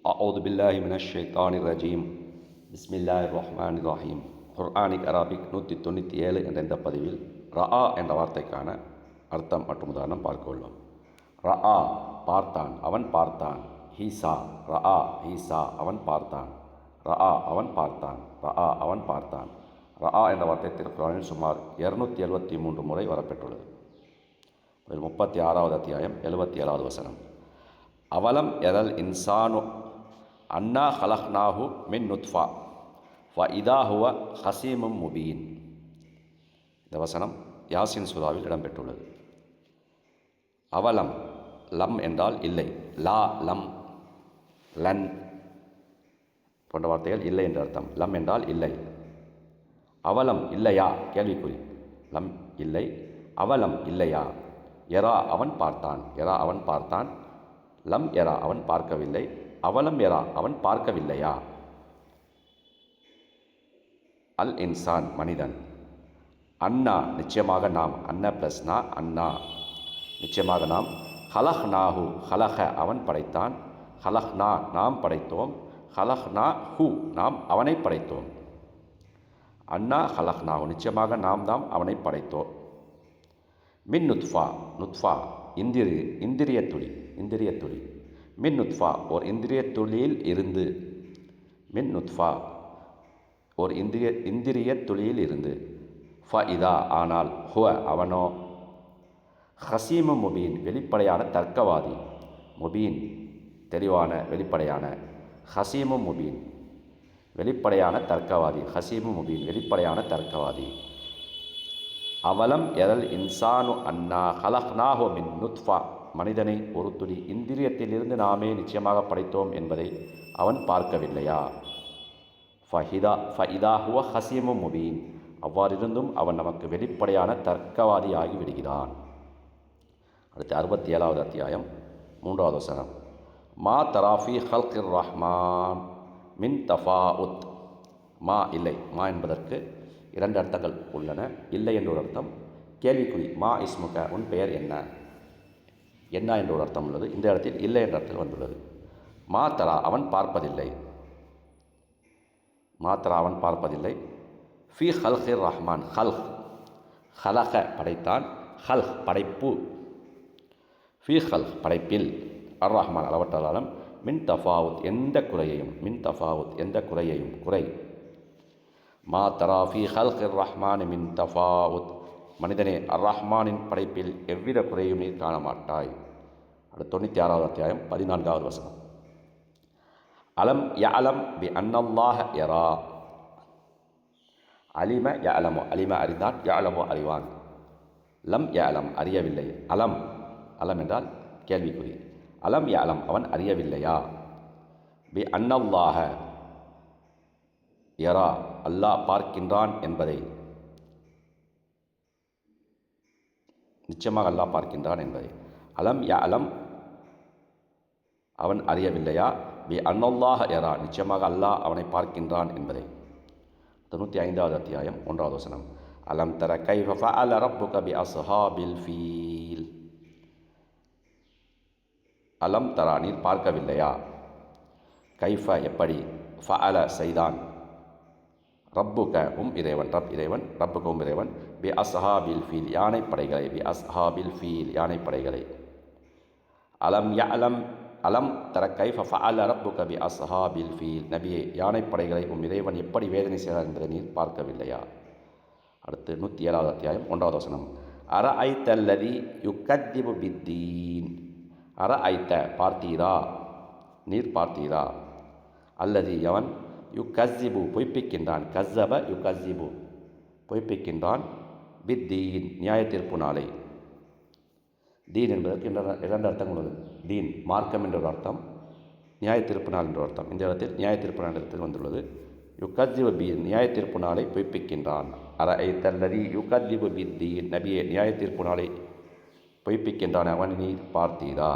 أعوذ بالله من الشيطان الرجيم بسم الله الرحمن الرحيم குர்ஆனிக் Arabic 197 என்ற இந்த பதிவில் ரஆ என்ற வார்த்தைக்கான அர்த்தம் மற்றும் உதாரணம் பார்க்க உள்ளோம். ரஆ பார்த்தான், அவன் பார்த்தான். ஹீசா ரஆ ஹீசா அவன் பார்த்தான். ரஆ அவன் பார்த்தான். ரஆ அவன் பார்த்தான். ரஆ என்ற வார்த்தை திருக்குர்ஆனில் சுமார் 273 முறை வரப்பெற்றுள்ளது. இதில் 36வது அத்தியாயம் 77வது வசனம். அவலம் எதல் இன்சானு அன்னா ஹலக்னாஹு மின் நுத்ஃபா ஃப இதா ஹுவ ஹசீமும் முபீன். இந்த வசனம் யாசின் சூராவில் இடம்பெற்றுள்ளது. அவலம் லம் என்றால் இல்லை, லா லம் லன் போன்ற வார்த்தைகள் இல்லை என்ற அர்த்தம். லம் என்றால் இல்லை. அவலம் இல்லையா கேள்விக்குறி. லம் இல்லை, அவலம் இல்லையா. எரா அவன் பார்த்தான், எரா அவன் பார்த்தான். லம் எரா அவன் பார்க்கவில்லை. அவலம் எரா அவன் பார்க்கவில்லையா. அல் இன்சான் மனிதன். அன்னா நிச்சயமாக நாம், அன்ன ப்ளஸ் நா அன்னா நிச்சயமாக நாம். ஹலஹ் நாஹு ஹலஹ அவன் படைத்தான். ஹலஹ் நா நாம் படைத்தோம். ஹலஹ் நா ஹூ நாம் அவனை படைத்தோம். அன்னா ஹலஹ் நாஹு நிச்சயமாக நாம் தாம் அவனை படைத்தோம். மின் நுத்ஃபா நுத்ஃபா இந்திரிய துளி. மின் நுத்ஃபா ஓர் இந்திரிய துளியில் இருந்து. மின் நுத்ஃபா ஓர் இந்திரிய துளியில் இருந்து. ஃப இதா ஆனால். ஹுவ அவனோ. ஹசீமு முபீன் வெளிப்படையான தர்க்கவாதி. முபீன் தெளிவான வெளிப்படையான. ஹசீமு முபீன் வெளிப்படையான தர்க்கவாதி. ஹசீமு முபீன் வெளிப்படையான தர்க்கவாதி. அவலம் எதல் இன்சானு அன்னா ஹலக்னாஹு மின் நுத்ஃபா மனிதனை ஒரு துளி இந்திரியத்திலிருந்து நாமே நிச்சயமாக படைத்தோம் என்பதை அவன் பார்க்கவில்லையா. ஃபஇதா ஹுவ ஹசீமு முபீன் அவ்வாறிருந்தும் அவன் நமக்கு வெளிப்படையான தர்க்கவாதி ஆகிவிடுகிறான். அடுத்து 67வது அத்தியாயம் 3வது வசனம். மா தராஃபி ஹல்கிர் ரஹ்மான் மின் தஃபாஉத். மா இல்லை. மா என்பதற்கு 2 அர்த்தங்கள் உள்ளன. இல்லை என்ற ஒரு அர்த்தம். கேள்விக்குறி. மா இஸ்முக உன் பெயர் என்ன, என்ன என்ற ஒரு அர்த்தம் உள்ளது. இந்த இடத்தில் இல்லை என்ற அர்த்தத்தில் வந்துள்ளது. மா தரா அவன் பார்ப்பதில்லை. மா தரா அவன் பார்ப்பதில்லை. ஃபி ஹல்கிர் ரஹ்மான் ஹல்க் ஹலக படைத்தான். ஹல்க் படைப்பு. ஃபி ஹல்க் படைப்பில். அர் ரஹ்மான் அளவற்றாலும். மின் தஃபாவுத் எந்த குறையையும். மின் தஃபாவுத் எந்த குறையையும் குறை. மா தரா ஃபி ஹல்கிர் ரஹ்மான் மின் தஃபாவுத் மனிதனே அர் ரஹ்மானின் படைப்பில் எவ்வித குறையும் நீ காண மாட்டாய். அடுத்து 96வது அத்தியாயம் 14வது வசனம். அலம் யஅலம் பி அன்னல்லாஹ யரா. அலிம யஅலமு அலிம அறிந்தான். யஅலமு அறிவான். லம் யஅலம் அறியவில்லை. அலம் அலம் என்றால் கேள்விக்குறி. அலம் யஅலம் அவன் அறியவில்லையா. பி அன்னல்லாஹ யரா அல்லாஹ் பார்க்கின்றான் என்பதை. நிச்சயமாக அல்லாஹ் பார்க்கின்றான் என்பதை. அலம் யஅலம் அவன் அறியவில்லையா. பி அன்னல்லாஹ யரா நிச்சயமாக அல்லாஹ் அவனை பார்க்கின்றான் என்பதை. 95வது அத்தியாயம் 1வது வசனம். அலம் தர கைஃப ஃபஅல ரப்புக பி அஸ்ஹாபில் ஃபீல். அலம் தரா நீர் பார்க்கவில்லையா. கைஃப எப்படி. ஃபஅல செய்தான். ரப்புக இறைவன். இறைவன். ரப்புக இறைவன். பி அஸ்ஹாபில் ஃபீல் யானைப்படைகளை. பி அஸ்ஹாபில் ஃபீல் யானைப்படைகளை. அலம் யஅலம் அலம் தர கைஃப ஃபஅல ரப்புக பி அஸ்ஹாபில் ஃபீல் நபியே யானைப்படைகளை இறைவன் எப்படி வேதனை செய்தார் என்பதை நீர் பார்க்கவில்லையா. அடுத்து 107வது அத்தியாயம் 1வது வசனம். அர ஐத்தல்லதி யுக்கத்திபு பித்தீன். அர ஐத்த பார்த்தீரா நீர் பார்த்தீரா. அல்லதி அவன் யுக்கஸ்ஸிபு பொய்ப்பிக்கின்றான். கஸ்ஸப யுக்கஸ்ஸிபு பொய்ப்பிக்கின்றான். பித்தீன் நியாய தீர்ப்பு நாளை. தீன் என்பதற்கு 2 அர்த்தங்கள் உள்ளது. தீன் மார்க்கம் என்ற ஒரு அர்த்தம், நியாய தீர்ப்பு நாள் என்ற அர்த்தம். இந்த இடத்தில் நியாய தீர்ப்பு நாள் இடத்தில் வந்துள்ளது. யுக்கஸ்ஸிபு பீன் நியாய தீர்ப்பு நாளை பொய்ப்பிக்கின்றான். அர ஐத்தல்லதி யுக்கஸ்ஸிபு பித்தீன் நபியே நியாய தீர்ப்பு நாளை பொய்ப்பிக்கின்றான் அவன் நீர் பார்த்தீரா.